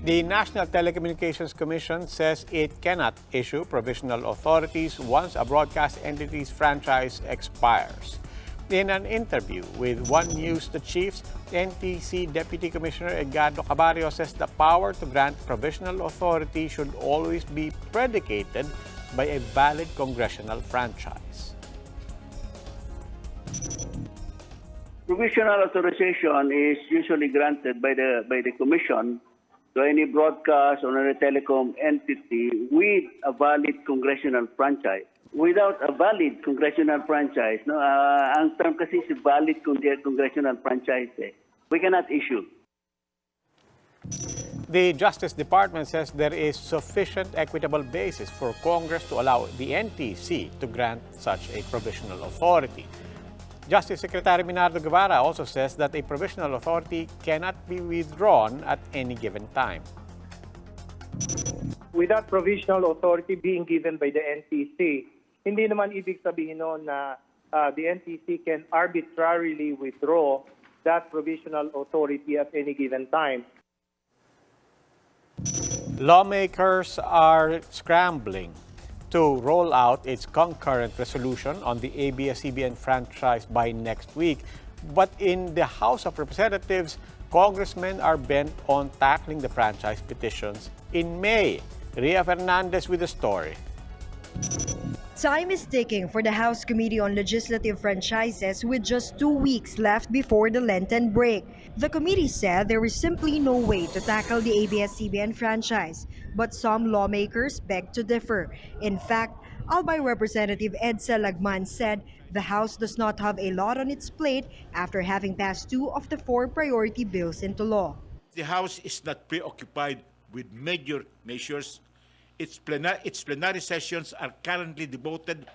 The National Telecommunications Commission says it cannot issue provisional authorities once a broadcast entity's franchise expires. In an interview with One News, the Chiefs, NTC Deputy Commissioner Edgardo Cabarrio says the power to grant provisional authority should always be predicated by a valid congressional franchise. Provisional authorization is usually granted by the Commission to any broadcast or any telecom entity with a valid congressional franchise. Without a valid congressional franchise, ang term kasi is valid congressional franchise. We cannot issue. The Justice Department says there is sufficient equitable basis for Congress to allow the NTC to grant such a provisional authority. Justice Secretary Minardo Guevara also says that a provisional authority cannot be withdrawn at any given time. Without provisional authority being given by the NTC, hindi naman ibig sabihin noon na the NTC can arbitrarily withdraw that provisional authority at any given time. Lawmakers are scrambling to roll out its concurrent resolution on the ABS-CBN franchise by next week. But in the House of Representatives, congressmen are bent on tackling the franchise petitions in May. Ria Fernandez with the story. Time is ticking for the House Committee on Legislative Franchises with just 2 weeks left before the Lenten break. The committee said there is simply no way to tackle the ABS-CBN franchise, but some lawmakers beg to differ. In fact, Albay Representative Edsel Lagman said the House does not have a lot on its plate after having passed 2 of the 4 priority bills into law. The House is not preoccupied with major measures. Its plenary sessions are currently devoted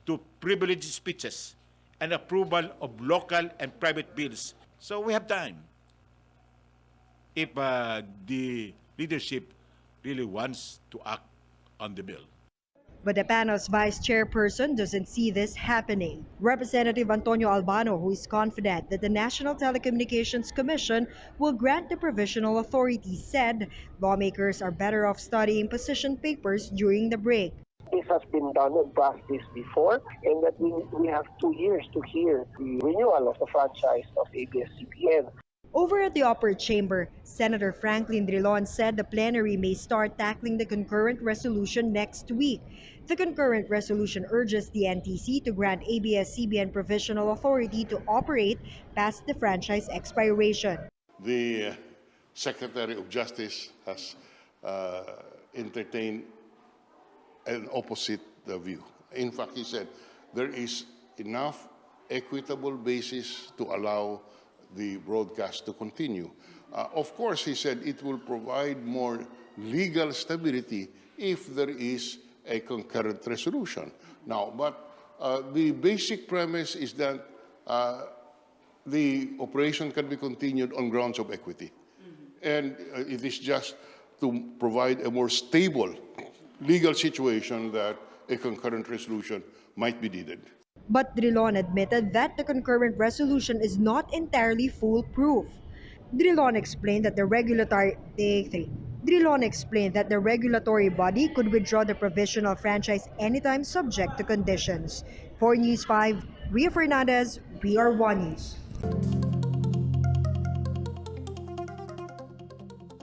to privileged speeches and approval of local and private bills. So we have time if the leadership really wants to act on the bill. But the panel's vice chairperson doesn't see this happening. Representative Antonio Albano, who is confident that the National Telecommunications Commission will grant the provisional authority, said lawmakers are better off studying position papers during the break. This has been done in practice before, and that we have 2 years to hear the renewal of the franchise of ABS-CBN. Over at the upper chamber, Senator Franklin Drilon said the plenary may start tackling the concurrent resolution next week. The concurrent resolution urges the NTC to grant ABS-CBN provisional authority to operate past the franchise expiration. The Secretary of Justice has entertained an opposite view. In fact, he said there is enough equitable basis to allow the broadcast to continue. Of course, he said it will provide more legal stability if there is a concurrent resolution. Now, but the basic premise is that the operation can be continued on grounds of equity. And it is just to provide a more stable legal situation that a concurrent resolution might be needed. But Drilon admitted that the concurrent resolution is not entirely foolproof. Drilon explained that the regulatory body could withdraw the provisional franchise anytime subject to conditions. For News 5, Ria Fernandez, PR1 News.